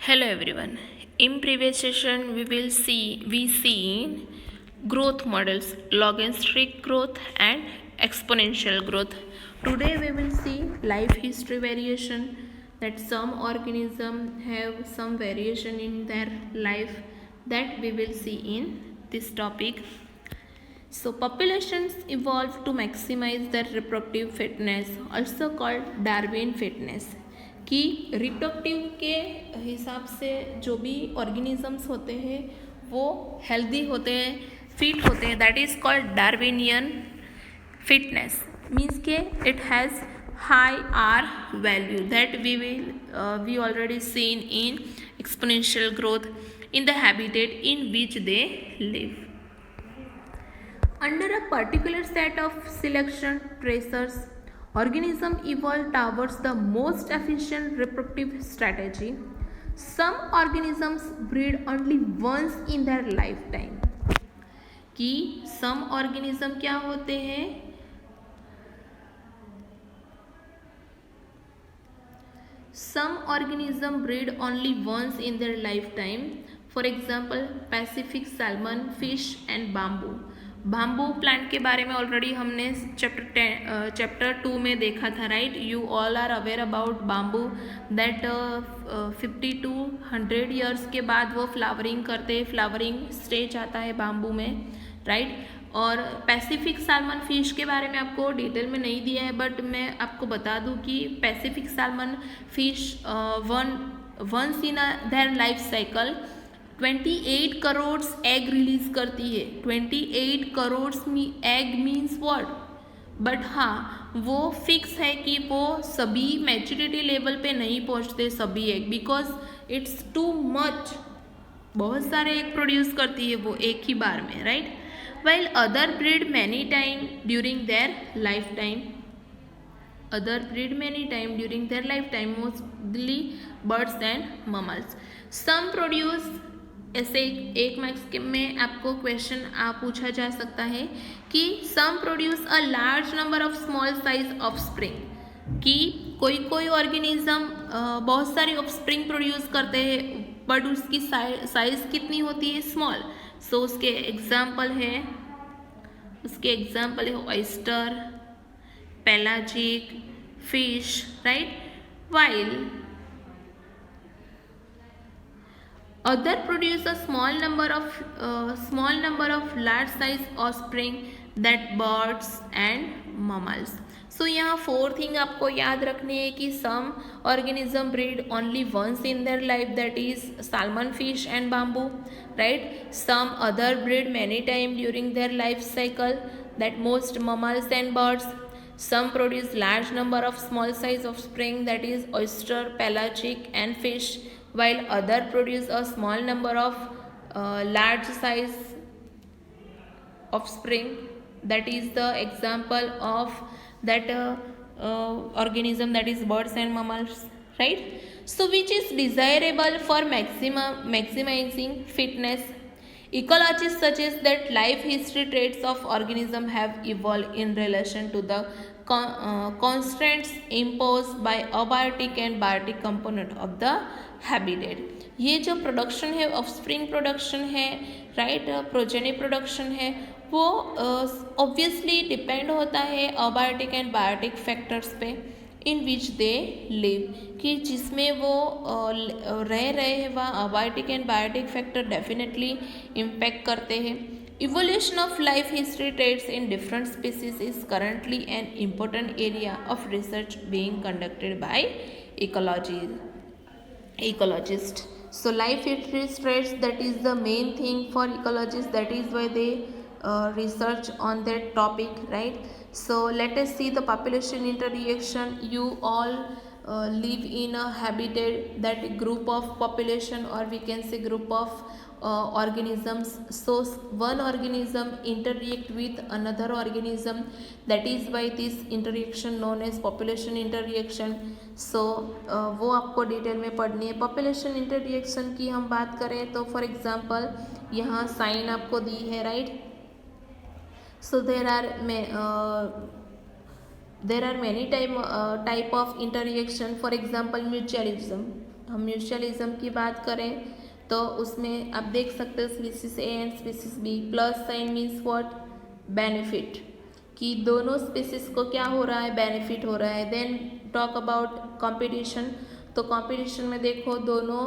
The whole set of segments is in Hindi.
Hello everyone. In previous session we seen growth models, logarithmic growth and exponential growth. Today we will see life history variation, that some organism have some variation in their life, that we will see in this topic. So populations evolved to maximize their reproductive fitness, also called Darwin fitness, कि रिप्रोडक्टिव के हिसाब से जो भी ऑर्गेनिजम्स होते हैं वो हेल्दी होते हैं, फिट होते हैं, that is called Darwinian fitness. Means के it has high R value that we already seen in exponential growth in the habitat in which they live. Under a particular set of selection pressures, organisms evolve towards the most efficient reproductive strategy. Some organisms breed only once in their lifetime. कि some organism क्या होते हैं, some organism breed only once in their lifetime. For example, Pacific salmon, fish and bamboo. Bamboo plant के बारे में ऑलरेडी हमने चैप्टर 2 में देखा था, right. You all are aware about bamboo, that 50 to 100 years के बाद वो फ्लावरिंग करते हैं, फ्लावरिंग स्टेज आता है बाम्बू में, राइट. और पैसिफिक सालमन फिश के बारे में आपको डिटेल में नहीं दिया है, बट मैं आपको बता दूं कि Pacific salmon fish once in their life cycle 28 crore egg release करती है. 28 crore egg means what, but हाँ वो फिक्स है कि वो सभी मैच्योरिटी लेवल पे नहीं पहुंचते सभी egg, because it's too much. बहुत सारे एग प्रोड्यूस करती है वो एक ही बार में, right. while other breed many time during their lifetime, mostly birds and mammals. Some produce, ऐसे एक मार्क्स में आपको क्वेश्चन पूछा जा सकता है कि some produce a large number of small size offspring, कि कोई ऑर्गेनिज्म बहुत सारी ऑफस्प्रिंग प्रोड्यूस करते हैं बट उसकी साइज कितनी होती है, स्मॉल. सो उसके एग्जाम्पल है oyster, pelagic fish, right. while other produce a small number of large size offspring, that birds and mammals. So यहाँ 4 थिंग आपको याद रखनी है कि some organism breed only once in their life, that is salmon fish and bamboo, right. Some other breed many time during their life cycle, that most mammals and birds. Some produce large number of small size offspring, that is oyster, pelagic and fish, while other produce a small number of large size offspring, that is the example of that organism, that is birds and mammals, right. So which is desirable for maximizing fitness? Ecologists suggest that life history traits of organism have evolved in relation to the constraints imposed by abiotic and biotic component of the habitat. ये जो प्रोडक्शन है, ऑफस्प्रिंग प्रोडक्शन है, राइट, प्रोजेनी प्रोडक्शन है, वो ऑब्वियसली डिपेंड होता है अबायोटिक एंड बायोटिक फैक्टर्स पे इन विच दे लिव, कि जिसमें वो रह रहे हैं वहाँ abiotic and biotic factor definitely impact करते हैं. Evolution of life history traits in different species is currently an important area of research being conducted by ecologists. So life history traits, that is the main thing for ecologists, that is why they research on that topic, right. So let us see the population interaction. You all live in a habitat, that group of population, or we can say group of organisms. So one organism interact with another organism, that is why this interaction known as population interaction. So वो आपको डिटेल में पढ़नी है. पॉपुलेशन इंटररिएक्शन की हम बात करें तो फॉर एग्जांपल यहाँ साइन आपको दी है, right. So there are many type of interaction. For example, mutualism. हम म्यूचुअलिज्म की बात करें तो उसमें आप देख सकते हो species A and species B, plus sign means what, benefit, कि दोनों स्पीसीज को क्या हो रहा है, बेनिफिट हो रहा है। देन टॉक अबाउट कंपटीशन, तो कंपटीशन में देखो दोनों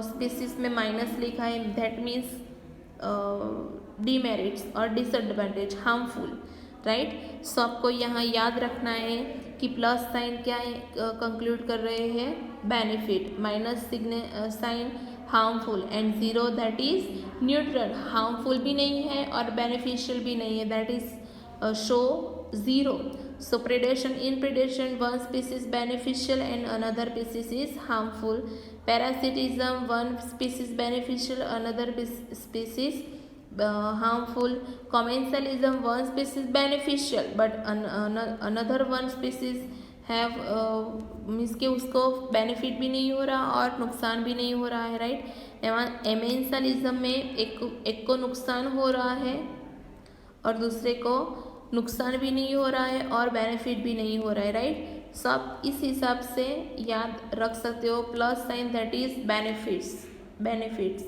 स्पीसीज में माइनस लिखा है, दैट मीन्स डीमेरिट्स और डिसएडवांटेज, हार्मफुल, राइट। सो आपको यहाँ याद रखना है कि प्लस साइन क्या है, कंक्लूड कर रहे हैं benefit, minus sign harmful, and zero that is neutral, harmful भी नहीं है और बेनिफिशियल भी नहीं है, that is show zero. So predation, in predation one species beneficial and another species is harmful. Parasitism, one species beneficial, another species harmful. Commensalism, one species beneficial but another one species have means के उसको बेनिफिट भी नहीं हो रहा और नुकसान भी नहीं हो रहा है, राइट। एमेंसलिज्म में एक को नुकसान हो रहा है और दूसरे को नुकसान भी नहीं हो रहा है और बेनिफिट भी नहीं हो रहा है, राइट। सो आप इस हिसाब से याद रख सकते हो, plus sign that is benefits,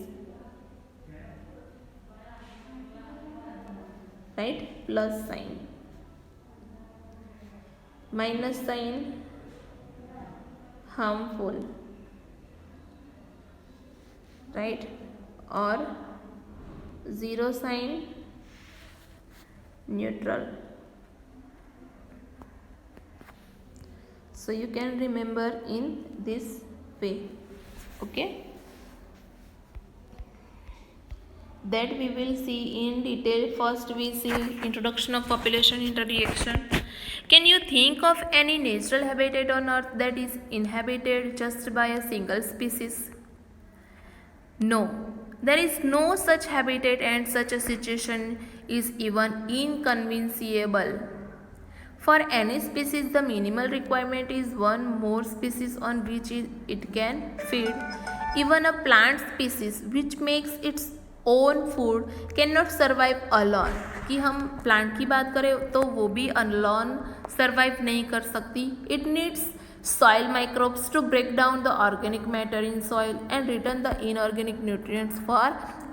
right, plus sign, minus sign harmful, right, और zero sign neutral. So you can remember in this way, okay, that we will see in detail. First we see introduction of population interaction. Can you think of any natural habitat on earth that is inhabited just by a single species? No, there is no such habitat and such a situation is even inconceivable. For any species, the minimal requirement is one more species on which it can feed. Even a plant species which makes its own food cannot survive alone. कि हम प्लांट की बात करें तो वो भी alone survive नहीं कर सकती. It needs soil microbes to break down the organic matter in soil and return the inorganic nutrients for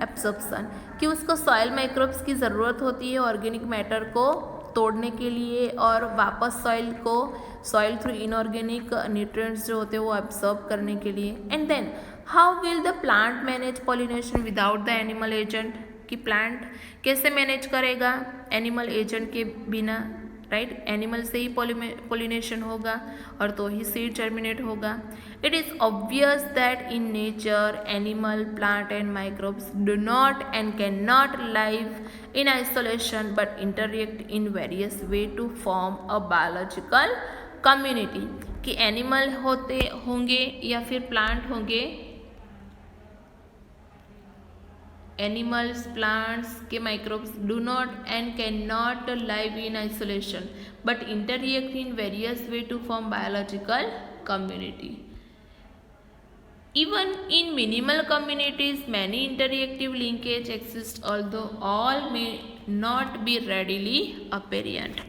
absorption. कि उसको soil microbes की ज़रूरत होती है organic matter को तोड़ने के लिए और वापस soil through inorganic nutrients जो होते हैं वो absorb करने के लिए. And then how will the plant manage pollination without the animal agent? कि plant कैसे manage करेगा animal agent के बिना, राइट, एनिमल से ही पोलिनेशन होगा और तो ही सीड जर्मिनेट होगा. It is obvious that in nature animal, plant and microbes do not and can not live in isolation but interact in various way to form a biological community. कि एनिमल होंगे या फिर प्लांट होंगे, एनिमल्स, प्लांट्स के microbes do not and can not live in isolation but interact in various way to form biological community. Even in minimal communities, many interactive linkage exist, although all may not be readily apparent.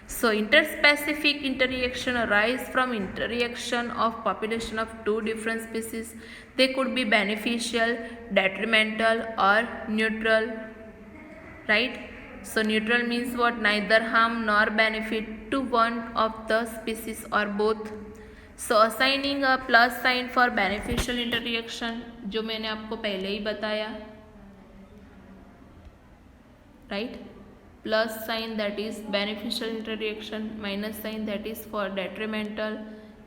So, interspecific interaction arise from interaction of population of two different species. They could be beneficial, detrimental, or neutral. Right? So, neutral means what? Neither harm nor benefit to one of the species or both. So, assigning a plus sign for beneficial interaction, जो मैंने आपको पहले ही बताया, right? Plus sign that is beneficial interaction, minus sign that is for detrimental,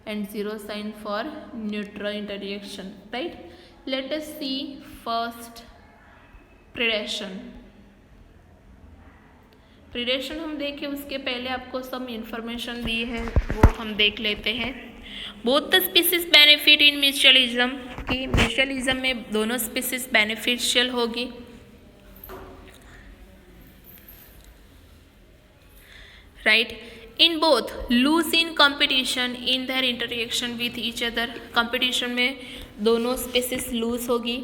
and zero sign for neutral interaction, right? Let us see first predation. Predation हम देखें उसके पहले आपको सम इंफॉर्मेशन दी है वो हम देख लेते हैं. Both the species benefit in mutualism, कि म्यूचुअलिज्म में दोनों स्पीसीज बेनिफिशियल होगी. Right, in both lose in competition in their interaction with each other. Competition में दोनों स्पीसीज लूज होगी.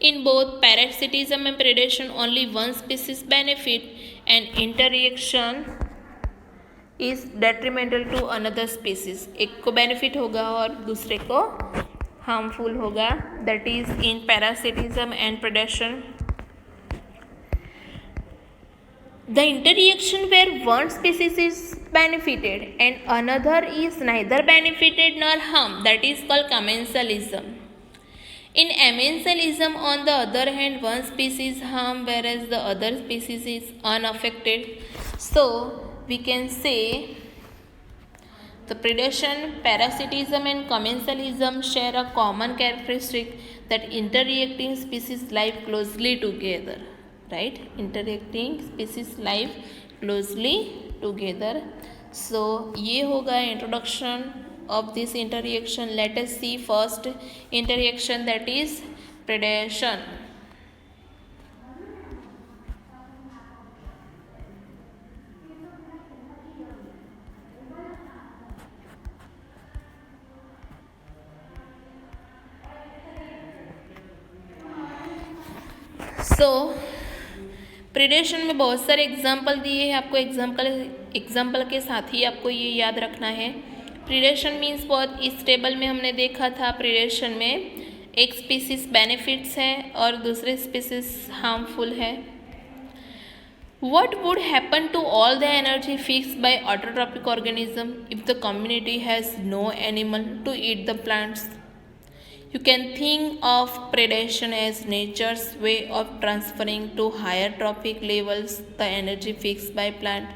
In both parasitism and predation, only one species benefit, and interaction is detrimental to another species. एक को benefit होगा और दूसरे को हार्मफुल होगा, that is in parasitism and predation. The interaction where one species is benefited and another is neither benefited nor harmed, that is called commensalism. In amensalism, on the other hand, one species harmed whereas the other species is unaffected. So we can say the predation, parasitism and commensalism share a common characteristic, that interacting species live closely together. Right, interacting species live closely together. So ये होगा introduction of this interaction. Let us see first interaction, that is predation. So predation में बहुत सारे एग्जाम्पल दिए हैं आपको. एग्जाम्पल के साथ ही आपको ये याद रखना है. प्रीडेशन मीन्स बहुत. इस टेबल में हमने देखा था प्रीडेशन में एक स्पीसीज बेनिफिट्स है और दूसरे स्पीसीज हार्मफुल है. What would happen to all the energy fixed by autotrophic organism if the community has no animal to eat the plants? You can think of predation as nature's way of transferring to higher trophic levels the energy fixed by plant.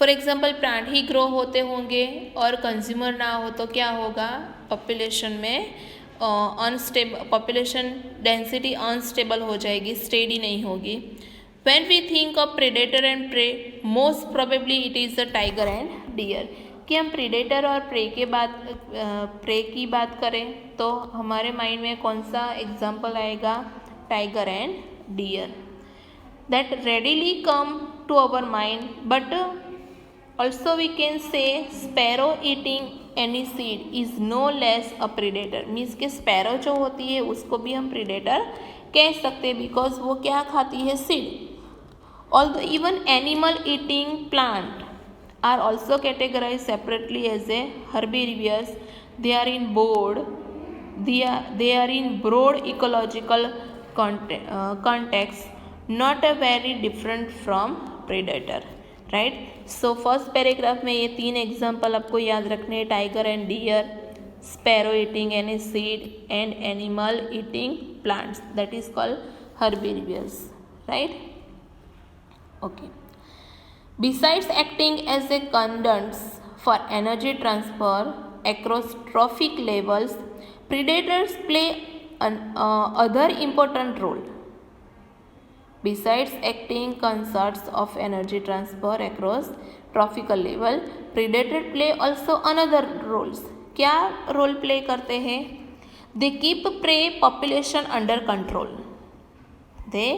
For example, plant he grow होते होंगे और कंज्यूमर ना हो तो क्या होगा, पॉपुलेशन में पॉपुलेशन डेंसिटी अनस्टेबल हो जाएगी, स्टेडी नहीं होगी. When we think of predator and prey, most probably it is the tiger and deer. कि हम प्रीडेटर और प्रे की बात करें तो हमारे माइंड में कौन सा एग्जाम्पल आएगा, tiger and deer. That readily come to our mind. But also we can say sparrow eating any seed is no less a predator. Means कि स्पैरो जो होती है उसको भी हम प्रीडेटर कह सकते हैं, बिकॉज वो क्या खाती है, seed. Although even animal eating plant are also categorized separately as a herbivorous. They are in broad ecological context, not a very different from predator. Right. So first paragraph में ये 3 एग्जाम्पल आपको याद रखने हैं, tiger and deer, sparrow eating any seed and animal eating plants, that is called herbivorous. Right. Okay. Besides acting as a conduits for energy transfer across trophic levels, predators play other important role. Besides acting conduits of energy transfer across trophical level, predators play also another roles. क्या रोल प्ले करते हैं? They keep prey population under control. They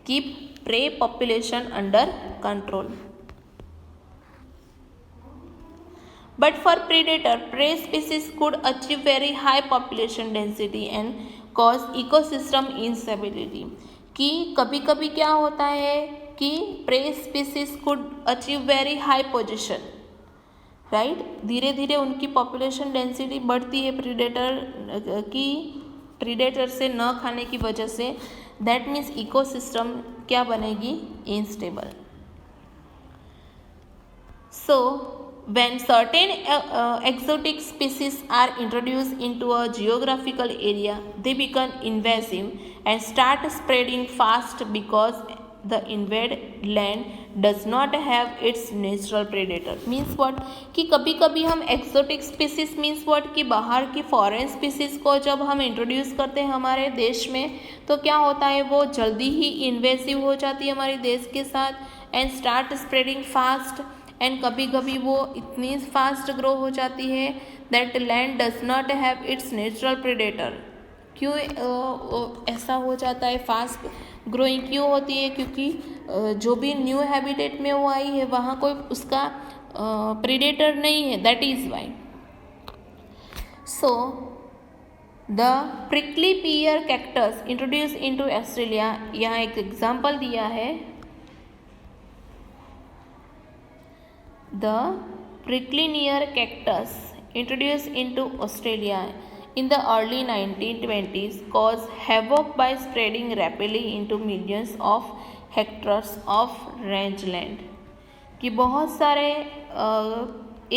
keep prey population under control. But for predator, prey species could achieve very high population density and cause ecosystem instability. कि कभी कभी क्या होता है कि prey species could achieve very high position, right? धीरे धीरे उनकी population density बढ़ती है predator से न खाने की वजह से. That means ecosystem क्या बनेगी, instable. So when certain exotic species are introduced into a geographical area, they become invasive and start spreading fast because the invaded land does not have its natural predator. Means what कि कभी कभी हम exotic species means what कि बाहर की foreign species को जब हम introduce करते हैं हमारे देश में तो क्या होता है, वो जल्दी ही invasive हो जाती है हमारे देश के साथ and start spreading fast. And कभी कभी वो इतनी फास्ट ग्रो हो जाती है that land does not have it's natural predator. क्यों ऐसा हो जाता है, फास्ट ग्रोइंग क्यों होती है, क्योंकि जो भी न्यू हैबिटेट में वो आई है वहाँ कोई उसका प्रेडेटर नहीं है, that is why. So the prickly pear cactus introduce into Australia, यहाँ एक एग्जांपल दिया है. The prickly near cactus introduced into Australia. in the early 1920s caused havoc by spreading rapidly into millions of hectares of rangeland, कि बहुत सारे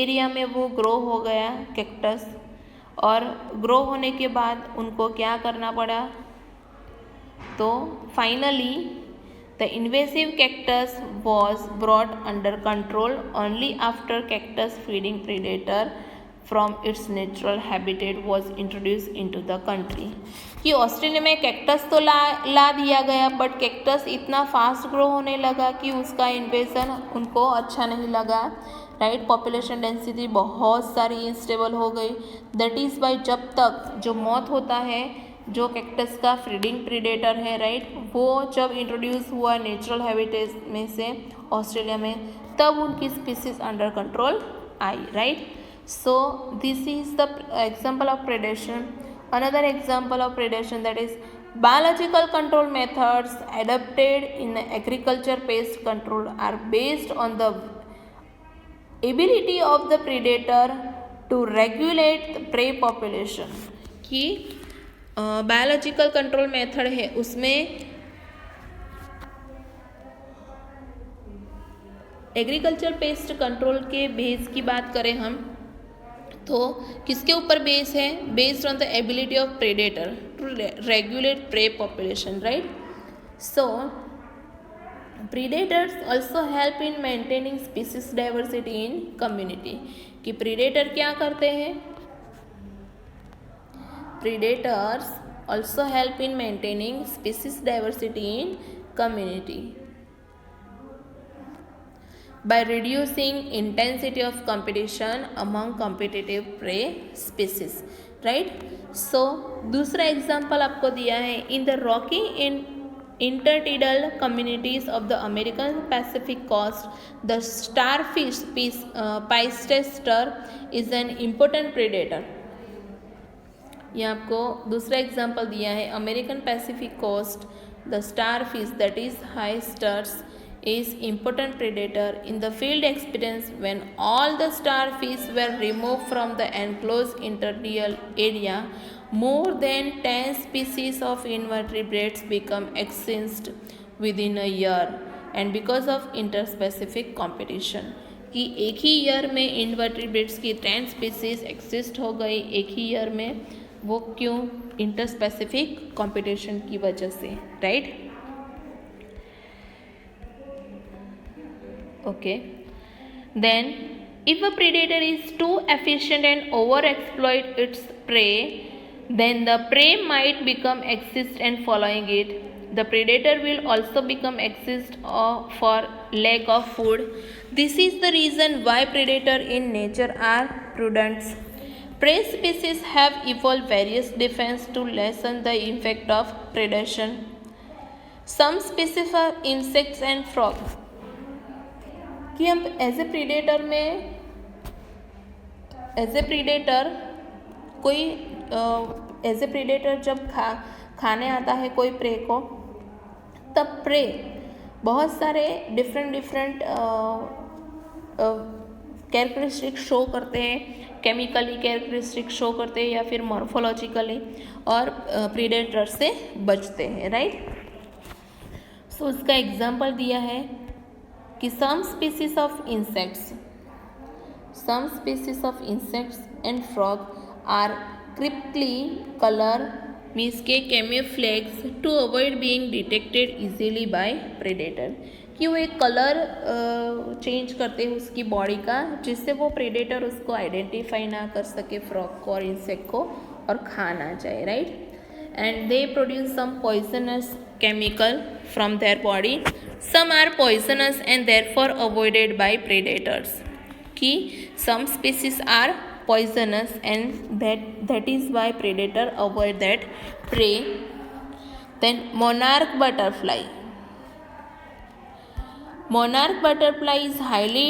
एरिया में वो ग्रो हो गया कैक्टस, और ग्रो होने के बाद उनको क्या करना पड़ा, तो finally the invasive cactus was brought under control only after cactus feeding predator from its natural habitat was introduce into the country, कि ऑस्ट्रेलिया में कैक्टस तो ला दिया गया, बट कैक्टस इतना फास्ट ग्रो होने लगा कि उसका इन्वेजन उनको अच्छा नहीं लगा, राइट। पॉपुलेशन डेंसिटी बहुत सारी इंस्टेबल हो गई। दैट इज़ बाई जब तक जो मौत होता है जो कैक्टस का फीडिंग प्रीडेटर है, राइट, वो जब इंट्रोड्यूस हुआ नेचुरल हैबिटेट में से ऑस्ट्रेलिया में, तब उनकी species under control I, right. So this is the example of predation. Another example of predation, that is biological control methods adopted in agriculture pest control are based on the ability of the predator to regulate the prey population, कि biological control method है उसमें एग्रीकल्चर पेस्ट कंट्रोल के बेस की बात करें हम तो किसके ऊपर बेस है, based on the ability of predator to regulate prey population, right. So predators also help in maintaining species diversity in community, कि प्रीडेटर क्या करते हैं, predators also help in maintaining species diversity in community by reducing intensity of competition among competitive prey species, right। so दूसरा एग्जाम्पल आपको दिया है, in the rocky intertidal communities of the American Pacific coast, the starfish Pystester is an important predator। ये आपको दूसरा एग्जाम्पल दिया है, American Pacific coast, the starfish that is हाइस्टर्स is important predator in the field experience when all the starfish were removed from the enclosed intertidal area. More than 10 species of invertebrates become extinct within a year and because of interspecific competition, कि एक ही ईयर में इन्वर्टिब्रेट्स की 10 स्पीसीज एक्सिस्ट हो गई एक ही ईयर में, वो क्यों, इंटरस्पेसिफिक कंपटीशन की वजह से, right. Okay, then if a predator is too efficient and overexploit its prey, then the prey might become exist and following it. The predator will also become exist for lack of food. This is the reason why predators in nature are prudent. Prey species have evolved various defense to lessen the effect of predation. Some species are insects and frogs, कि हम एज ए प्रीडेटर में, एज ए प्रीडेटर कोई एज ए प्रीडेटर जब खाने आता है कोई प्रे को, तब प्रे बहुत सारे डिफरेंट कैरेक्टरिस्टिक शो करते हैं, केमिकली कैरेक्टरिस्टिक शो करते हैं या फिर मॉर्फोलॉजिकली, और प्रीडेटर से बचते हैं, राइट। सो उसका एग्जांपल दिया है कि some species of insects and frog are cryptically color, means के camouflage to avoid being detected easily by predator, कि वो एक कलर चेंज करते हैं उसकी बॉडी का जिससे वो प्रेडेटर उसको आइडेंटिफाई ना कर सके, फ्रॉग को और इंसेक्ट को, और खा ना जाए, right. and they produce some poisonous chemical from their body. Some are poisonous and therefore avoided by predators, कि some species are poisonous and that is why predator avoid that prey. Then monarch butterfly is highly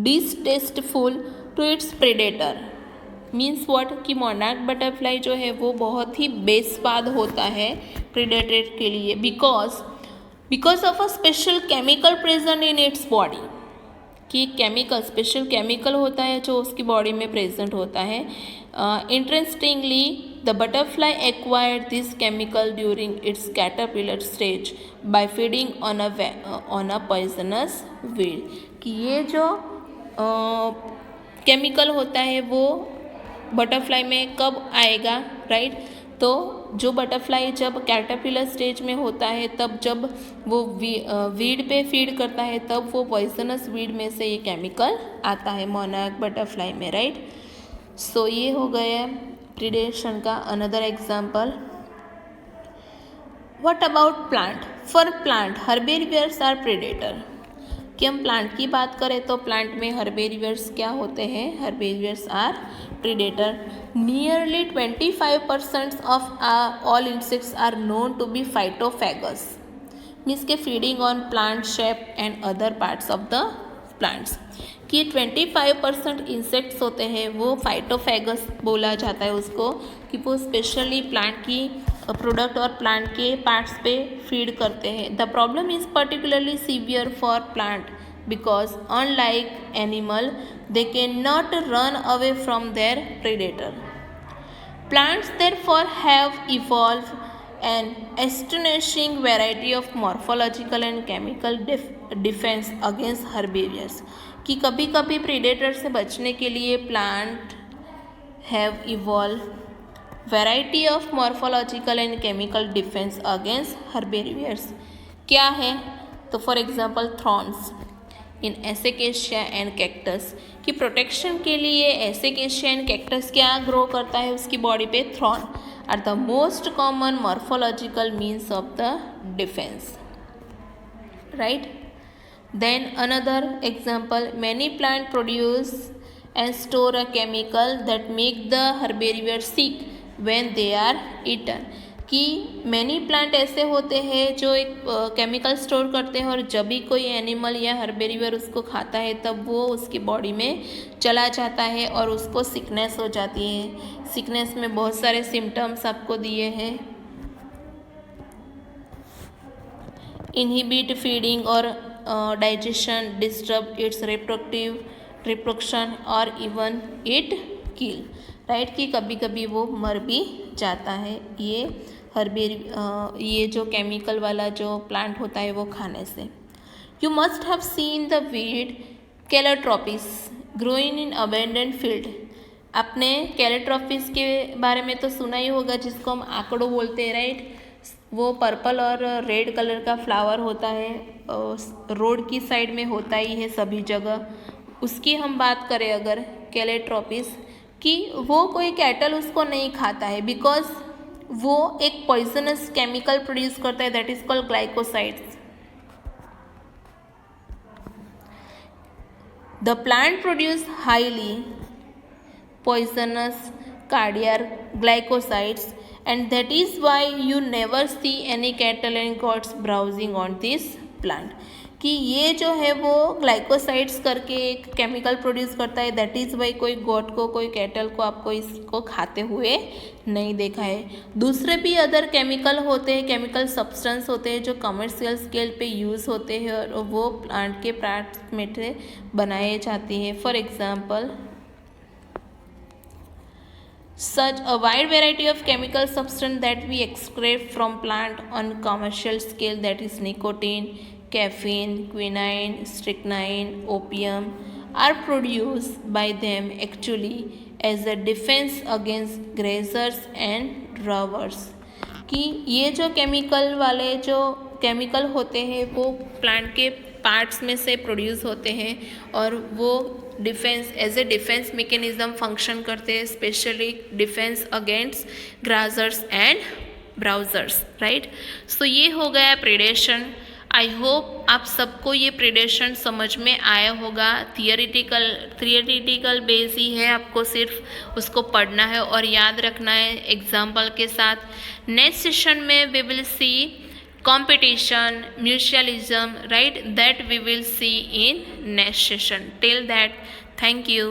distasteful to its predator. Means what, कि मोनार्क बटरफ्लाई जो है वो बहुत ही बेस्वाद होता है प्रेडेटर के लिए, because of a special chemical present in its body, कि केमिकल, स्पेशल केमिकल होता है जो उसकी बॉडी में प्रेजेंट होता है. Interestingly the butterfly acquired this chemical during its caterpillar stage by feeding on a poisonous weed. कि ये जो केमिकल होता है वो बटरफ्लाई में कब आएगा, राइट? तो जो बटरफ्लाई जब कैटरपिलर स्टेज में होता है तब जब वो वीड पे फीड करता है तब वो पॉइजनस वीड में से ये केमिकल आता है मोनार्क बटरफ्लाई में, राइट? सो ये हो गया प्रीडेशन का another example. What about plant? For plant herbivores are predator. कि हम प्लांट की बात करें तो प्लांट में हर्बेरियर्स क्या होते हैं? Herbivores are predator. Nearly 25% of all insects are known to be phytophagous. Means के feeding on plant sap and other parts of the plants. कि 25% इंसेक्ट्स होते हैं वो फाइटोफैगस बोला जाता है उसको, कि वो स्पेशली प्लांट की प्रोडक्ट और प्लांट के पार्ट्स पे फीड करते हैं. The problem is particularly severe for plant because unlike animal they can not run away from their predator. Plants therefore have evolved an astonishing variety of morphological and chemical defense against herbivorous. कि कभी कभी प्रेडेटर से बचने के लिए plant have evolve variety of morphological and chemical defence against herbivores. क्या है? तो for example thorns in acacia and cactus. कि प्रोटेक्शन के लिए एसेकेशिया एंड कैक्टस क्या ग्रो करता है उसकी बॉडी पे? Thorn are the most common morphological means of the defence, right? Then another example, many plant produce and store a chemical that make the herbivore sick when they are eaten. कि मैनी प्लांट ऐसे होते हैं जो एक केमिकल स्टोर करते हैं और जब भी कोई एनिमल या हर्बेरियर उसको खाता है तब वो उसकी बॉडी में चला जाता है और उसको सिकनेस हो जाती है. सिकनेस में बहुत सारे सिम्टम्स आपको दिए हैं. इनहिबिट फीडिंग और डाइजेशन, डिस्टर्ब इट्स रिप्रोडक्शन और इवन इट किल, राइट? कि कभी कभी वो मर भी जाता है ये जो केमिकल वाला जो प्लांट होता है वो खाने से. You must have seen the weed calotropis growing in abundant field. आपने कैलोट्रोपिस के बारे में तो सुना ही होगा जिसको हम आकड़ो बोलते हैं, राइट? वो पर्पल और रेड कलर का फ्लावर होता है, रोड की साइड में होता ही है सभी जगह. उसकी हम बात करें अगर कैलोट्रोपिस, कि वो कोई कैटल उसको नहीं खाता है बिकॉज वो एक पॉइजनस केमिकल प्रोड्यूस करता है that is called glycosides. The plant produce highly poisonous cardiac glycosides and that is why you never see any cattle and goats browsing on this plant. कि ये जो है वो ग्लाइकोसाइड्स करके एक केमिकल प्रोड्यूस करता है. दैट इज़ वाई कोई गोट को, कोई कैटल को आपको इसको खाते हुए नहीं देखा है. दूसरे भी अदर केमिकल होते हैं, केमिकल सब्सटेंस होते हैं जो कमर्शियल स्केल पे यूज़ होते हैं और वो प्लांट के पार्ट्स में से बनाए जाते हैं. For example, such a wide variety of chemical substance that we extract from plant on commercial scale, that is nicotine, caffeine, quinine, strychnine, opium, are produced by them actually as a defense against grazers and drovers. कि ये जो केमिकल वाले जो केमिकल होते हैं वो प्लांट के पार्ट्स में से प्रोड्यूस होते हैं और वो defence as a defence mechanism function करते हैं, specially defence against grazers and browsers, right? So ये हो गया प्रेडेशन. आई होप आप सबको ये प्रेडेशन समझ में आया होगा. थियरिटिकल बेस ही है, आपको सिर्फ उसको पढ़ना है और याद रखना है एग्जाम्पल के साथ. नेक्स्ट सेशन में we will see competition, mutualism, right? That we will see in next session. Till that, thank you.